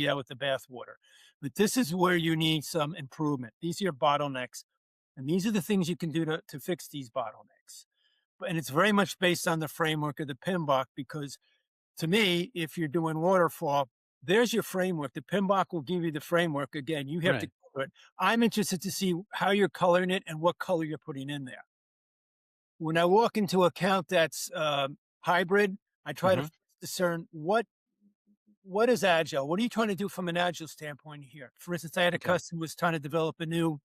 yeah, with the bathwater. But this is where you need some improvement. These are your bottlenecks, and these are the things you can do to fix these bottlenecks. And it's very much based on the framework of the PMBOK because to me, if you're doing waterfall, there's your framework. The PMBOK will give you the framework. Again, you have to Right. color it. I'm interested to see how you're coloring it and what color you're putting in there. When I walk into a account that's hybrid, I try to Hmm. discern what is agile. What are you trying to do from an agile standpoint here? For instance, I had a Okay. customer who was trying to develop a new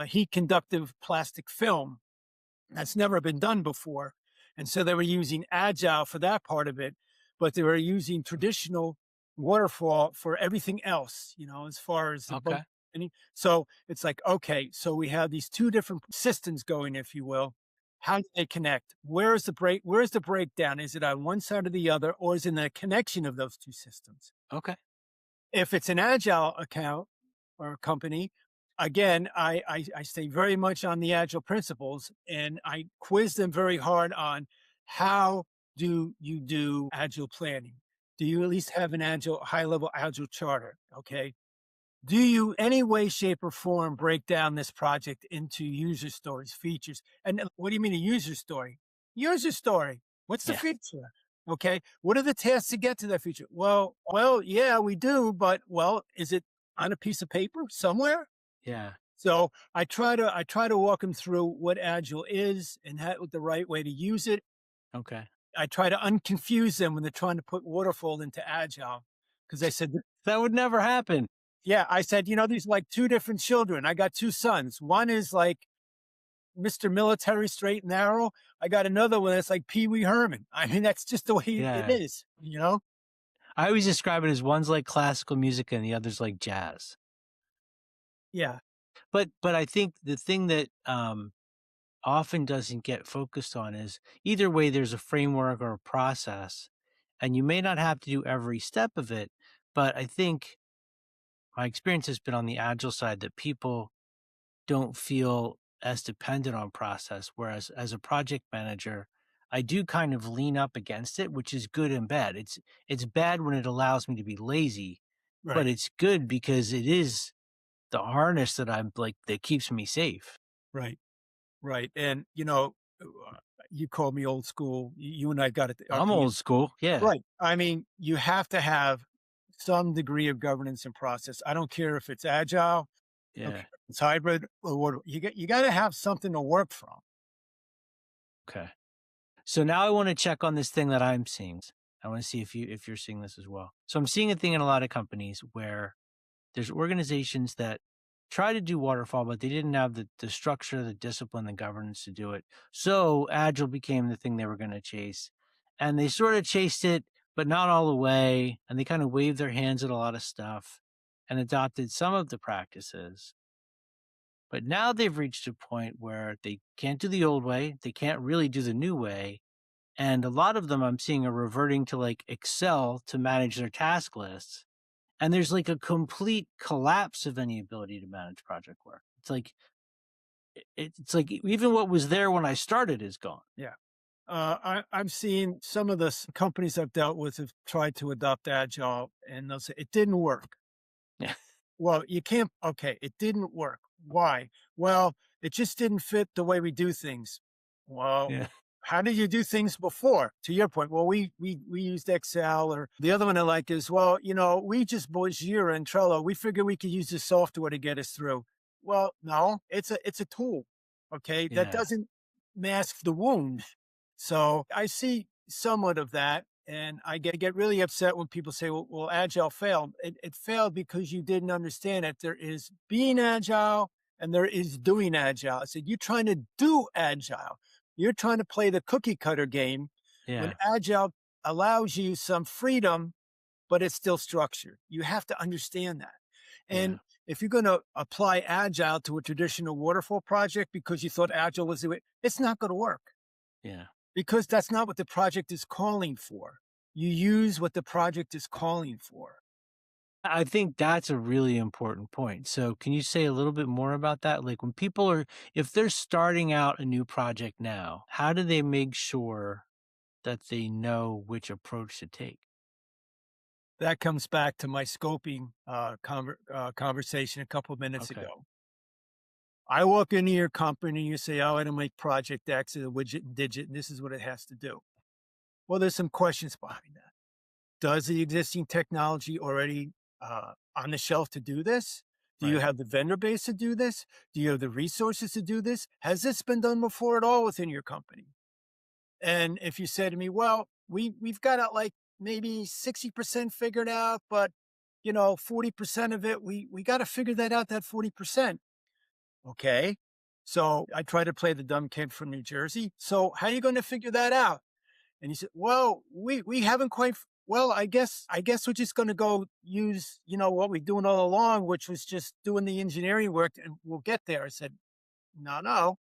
heat conductive plastic film that's never been done before. And so they were using agile for that part of it, but they were using traditional waterfall for everything else, as far as the bug. Okay. So it's like, okay, so we have these two different systems going, if you will. How do they connect? Where is the break? Where's the breakdown? Is it on one side or the other, or is it in the connection of those two systems? Okay. If it's an agile account or company, again, I stay very much on the agile principles and I quiz them very hard on how do you do agile planning? Do you at least have an agile, high level agile charter? Okay. Do you any way, shape, or form break down this project into user stories, features? And what do you mean a user story? User story. What's the Yeah. feature? Okay. What are the tasks to get to that feature? Well, yeah, we do, but is it on a piece of paper somewhere? Yeah. So I try to walk them through what Agile is and how the right way to use it. Okay. I try to unconfuse them when they're trying to put waterfall into Agile because I said, That would never happen. yeah, I said, these are like two different children. I got two sons. One is like Mr. Military Straight and Narrow. I got another one that's like Pee Wee Herman. I mean, that's just the way it Yeah. is. I always describe it as one's like classical music and the other's like jazz. Yeah, But I think the thing that often doesn't get focused on is either way there's a framework or a process, and you may not have to do every step of it, but I think my experience has been on the agile side that people don't feel as dependent on process. Whereas as a project manager, I do kind of lean up against it, which is good and bad. It's bad when it allows me to be lazy, but right, it's good because it is the harness that I'm like that keeps me safe. right, right. And, you called me old school. You and I got it. I'm old school. Yeah. Right. I mean, you have to have some degree of governance and process. I don't care if it's agile, I don't care Yeah. if it's hybrid or what you got to have something to work from. Okay. So now I want to check on this thing that I'm seeing. I want to see if you're seeing this as well. So I'm seeing a thing in a lot of companies where there's organizations that try to do waterfall, but they didn't have the structure, the discipline, the governance to do it. So agile became the thing they were going to chase. And they sort of chased it, but not all the way. And they kind of waved their hands at a lot of stuff and adopted some of the practices. But now they've reached a point where they can't do the old way. They can't really do the new way. And a lot of them I'm seeing are reverting to like Excel to manage their task lists, and there's like a complete collapse of any ability to manage project work. It's like it's like even what was there when I started is gone. Yeah. I'm seeing some of the companies I've dealt with have tried to adopt agile and they'll say it didn't work. Yeah. Well, you can't, okay, it didn't work. Why? Well, it just didn't fit the way we do things. Well, Yeah. how did you do things before? To your point, well, we used Excel, or the other one I like is, well, we just bought Jira and Trello. We figured we could use the software to get us through. Well, no, it's a tool. Okay. That Yeah. doesn't mask the wound. So I see somewhat of that. And I get really upset when people say, well, Agile failed. It failed because you didn't understand that there is being Agile and there is doing Agile. I said, you're trying to do Agile. You're trying to play the cookie cutter game when Yeah. Agile allows you some freedom, but it's still structured. You have to understand that. Yeah. And if you're going to apply Agile to a traditional waterfall project because you thought Agile was the way, it's not going to work Yeah. because that's not what the project is calling for. You use what the project is calling for. I think that's a really important point. So can you say a little bit more about that? Like when people are if they're starting out a new project now, how do they make sure that they know which approach to take? That comes back to my scoping conversation a couple of minutes Okay. ago. I walk into your company, you say, "Oh, I don't make project X, a widget and digit, and this is what it has to do." Well, there's some questions behind that. Does the existing technology already on the shelf to do this? Do you Right. have the vendor base to do this? Do you have the resources to do this? Has this been done before at all within your company? And if you say to me, "Well, we've got it like maybe 60% figured out, but 40% of it, we got to figure that out, that 40%." Okay. So I try to play the dumb kid from New Jersey. So how are you going to figure that out? And he said, "Well, we haven't quite well, I guess we're just going to go use, what we're doing all along, which was just doing the engineering work and we'll get there." I said, "No, no."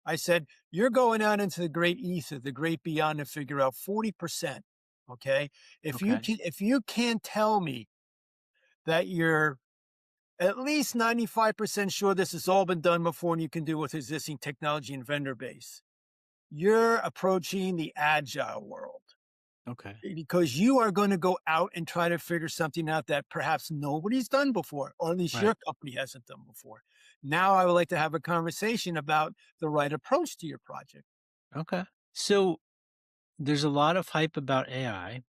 I said, "You're going out into the great ether, the great beyond to figure out 40%. Okay? Okay. If you can't tell me that you're at least 95% sure this has all been done before and you can do with existing technology and vendor base, you're approaching the agile world Okay. because you are going to go out and try to figure something out that perhaps nobody's done before, or at least Right. your company hasn't done before. Now I would like to have a conversation about the right approach to your project." Okay. So there's a lot of hype about AI.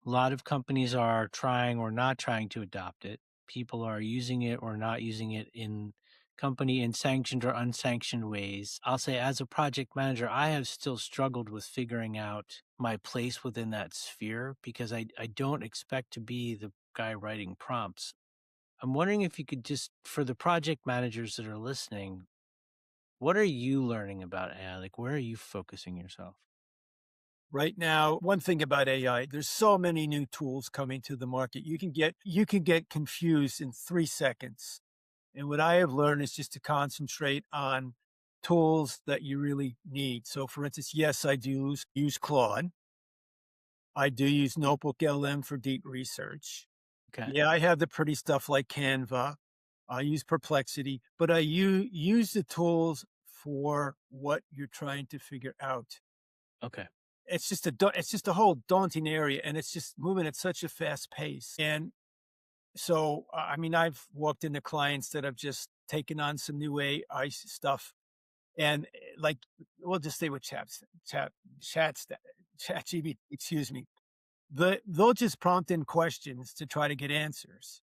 A lot of companies are trying or not trying to adopt it. People are using it or not using it in company in sanctioned or unsanctioned ways. I'll say, as a project manager, I have still struggled with figuring out my place within that sphere because I don't expect to be the guy writing prompts. I'm wondering if you could just, for the project managers that are listening, what are you learning about AI? Like, where are you focusing yourself? Right now, one thing about AI, there's so many new tools coming to the market. You can get confused in 3 seconds. And what I have learned is just to concentrate on tools that you really need. So for instance, yes, I do use Claude. I do use Notebook LM for deep research. Okay. Yeah, I have the pretty stuff like Canva. I use Perplexity, but I use the tools for what you're trying to figure out. Okay. It's just a whole daunting area, and it's just moving at such a fast pace. And so, I mean, I've walked into clients that have just taken on some new AI stuff, and like, we'll just stay with chat GBT, excuse me. They'll just prompt in questions to try to get answers.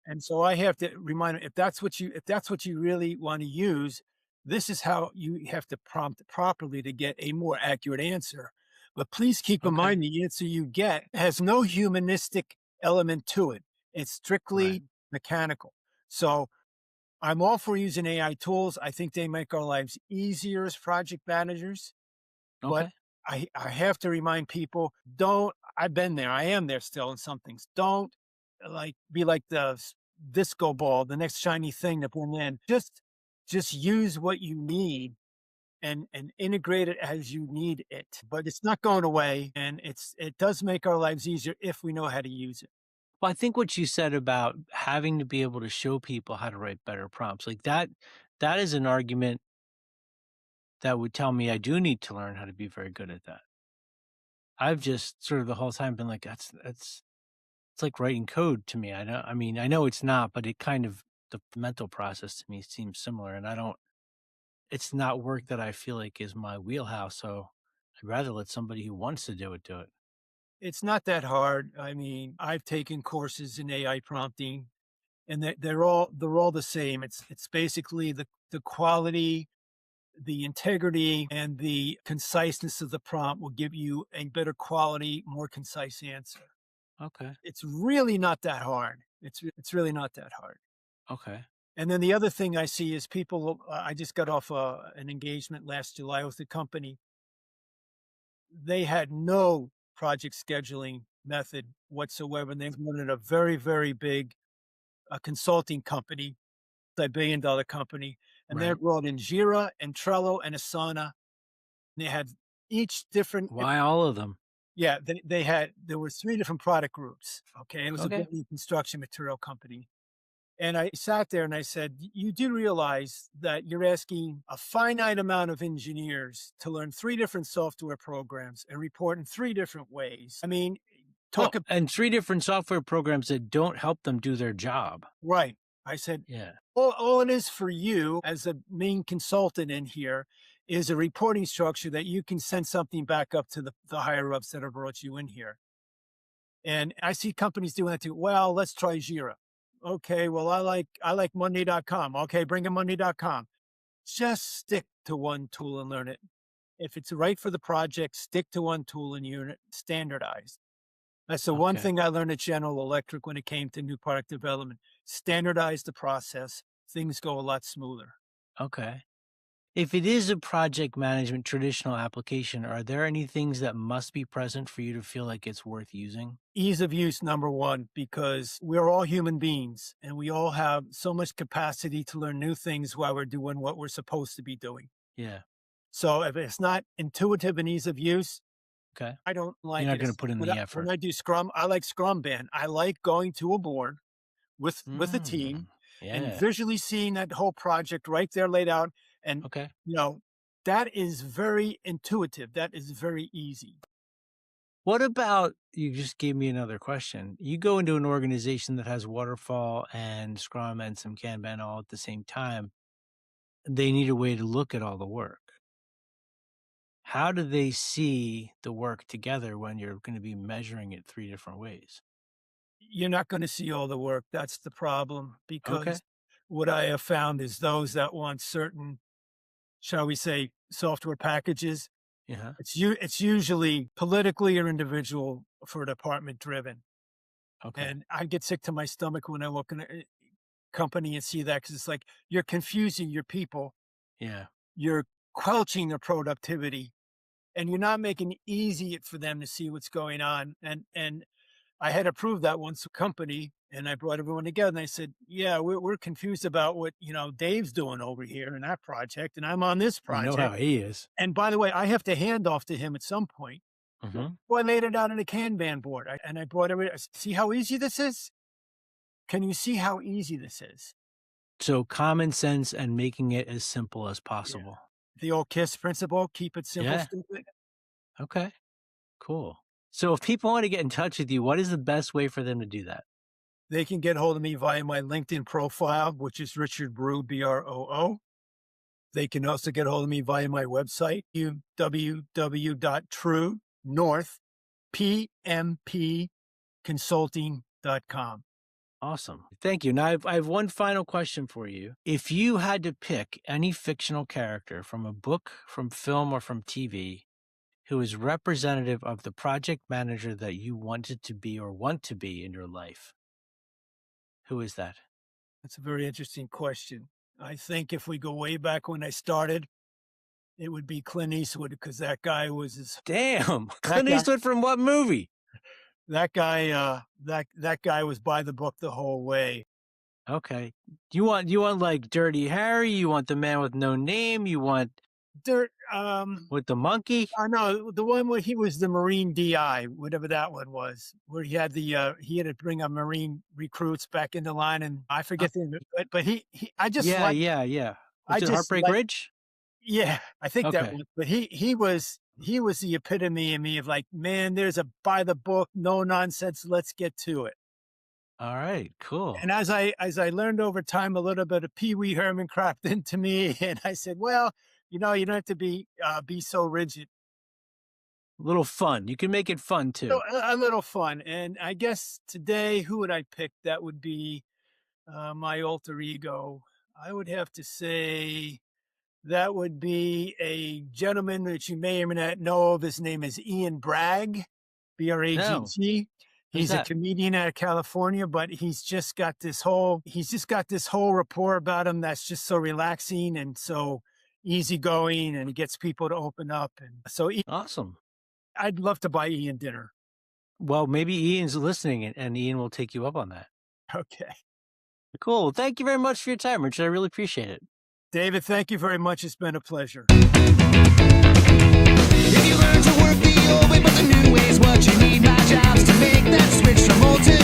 And so I have to remind them, if that's what you really want to use, this is how you have to prompt properly to get a more accurate answer. But please keep in Okay. mind the answer you get has no humanistic element to it. It's Right. strictly mechanical. So I'm all for using AI tools. I think they make our lives easier as project managers. But Okay. I have to remind people, don't I've been there, I am there still in some things. Don't, be like the disco ball, the next shiny thing to bring in. Just use what you need and integrate it as you need it. But it's not going away, and it does make our lives easier if we know how to use it. Well, I think what you said about having to be able to show people how to write better prompts, like that is an argument that would tell me I do need to learn how to be very good at that. I've just sort of the whole time been like, that's it's like writing code to me. I mean, I know it's not, but it kind of the mental process to me seems similar. And I don't it's not work that I feel like is my wheelhouse. So I'd rather let somebody who wants to do it do it. It's not that hard. I mean, I've taken courses in AI prompting, and they're all the same. It's basically the quality, the integrity, and the conciseness of the prompt will give you a better quality, more concise answer. Okay. It's really not that hard. It's really not that hard. Okay. And then the other thing I see is people. I just got off an engagement last July with a company. They had no project scheduling method whatsoever, and they wanted a very, very big consulting company, multi-billion-dollar company, and they Right. brought in Jira and Trello and Asana. They had each different. Why all of them? Yeah, there were 3 different product groups, okay? It was a Okay. building construction material company, and I sat there and I said, "You do realize that you're asking a finite amount of engineers to learn 3 different software programs and report in 3 different ways. I mean, Oh, Talk ab and 3 different software programs that don't help them do their job. right. I said, Yeah. all it is for you as a main consultant in here is a reporting structure that you can send something back up to the higher ups that have brought you in here. And I see companies doing that too. Well, let's try Jira. Okay, well, I like Monday.com. Okay, bring in Monday.com. Just stick to one tool and learn it. If it's right for the project, stick to one tool and unit standardize. That's the one Okay. thing I learned at General Electric when it came to new product development. Standardize the process. Things go a lot smoother. Okay. If it is a project management traditional application, are there any things that must be present for you to feel like it's worth using? Ease of use, number one, because we're all human beings and we all have so much capacity to learn new things while we're doing what we're supposed to be doing. Yeah. So if it's not intuitive and ease of use, Okay. I don't You're like not it. going to put in When the when effort. I do Scrum, I like Scrum Band. I like going to a board with a team Mm. and Yeah. visually seeing that whole project right there laid out. And, Okay. you know, that is very intuitive. That is very easy. What about you just gave me another question. You go into an organization that has waterfall and Scrum and some Kanban all at the same time. They need a way to look at all the work. How do they see the work together when you're going to be measuring it 3 different ways? You're not going to see all the work. That's the problem Okay. because what I have found is those that want certain, shall we say, software packages, Yeah. it's usually politically or individual for department driven. Okay. And I get sick to my stomach when I look in a company and see that because it's like you're confusing your people, Yeah. you're quelching their productivity, and you're not making it easy for them to see what's going on. And I had approved that once a company, and I brought everyone together, and I said, "Yeah, we're confused about what Dave's doing over here in that project, and I'm on this We know how project. he is. And by the way, I have to hand off to him at some point." Hmm. Well, I laid it out on a Kanban board, and I brought every. See how easy this is? Can you see how easy this is? So common sense and making it as simple as Yeah. possible. The old KISS principle: keep it simple, Yeah. stupid. Okay. Cool. So if people want to get in touch with you, what is the best way for them to do that? They can get hold of me via my LinkedIn profile, which is Richard Brew, Broo. They can also get hold of me via my website, www.truenorthpmpconsulting.com. Awesome. Thank you. Now, I have one final question for you. If you had to pick any fictional character from a book, from film, or from TV who is representative of the project manager that you wanted to be or want to be in your life, who is that? That's a very interesting question. I think if we go way back when I started, it would be Clint Eastwood because Damn. that Clint guy Eastwood from what movie? that guy was by the book the whole way. Okay. You want like Dirty Harry? You want the man with no name? You want Dirt, with the monkey? I know the one where he was the Marine DI, whatever that one was, where he had to bring a Marine recruits back into line, and I Uh, forget the name, but he I just yeah, like yeah, yeah. I Was it just Heartbreak like Ridge? yeah, I think that Okay. was, but he was the epitome of me of like, man, there's a by the book, no nonsense, let's get to it. All right. Cool. And as I learned over time, a little bit of Pee Wee Herman crept into me, and I said, well, you don't have to be so rigid. A little fun. You can make it fun So too. a little fun. And I guess today, who would I pick? That would be my alter ego. I would have to say that would be a gentleman that you may or may not know of. His name is Ian Bragg, No. Bragg. Who's He's a that? comedian out of California, but he's just got this whole rapport about him that's just so relaxing and so easygoing, and he gets people to open up. And so Awesome. I'd love to buy Ian dinner. Well, maybe Ian's listening and Ian will take you up on that. Okay. Cool. Thank you very much for your time, Richard. I really appreciate it. David, thank you very much. It's been a pleasure. If you learn to work the old way, but the new way's what you need, my job's to make that switch from old to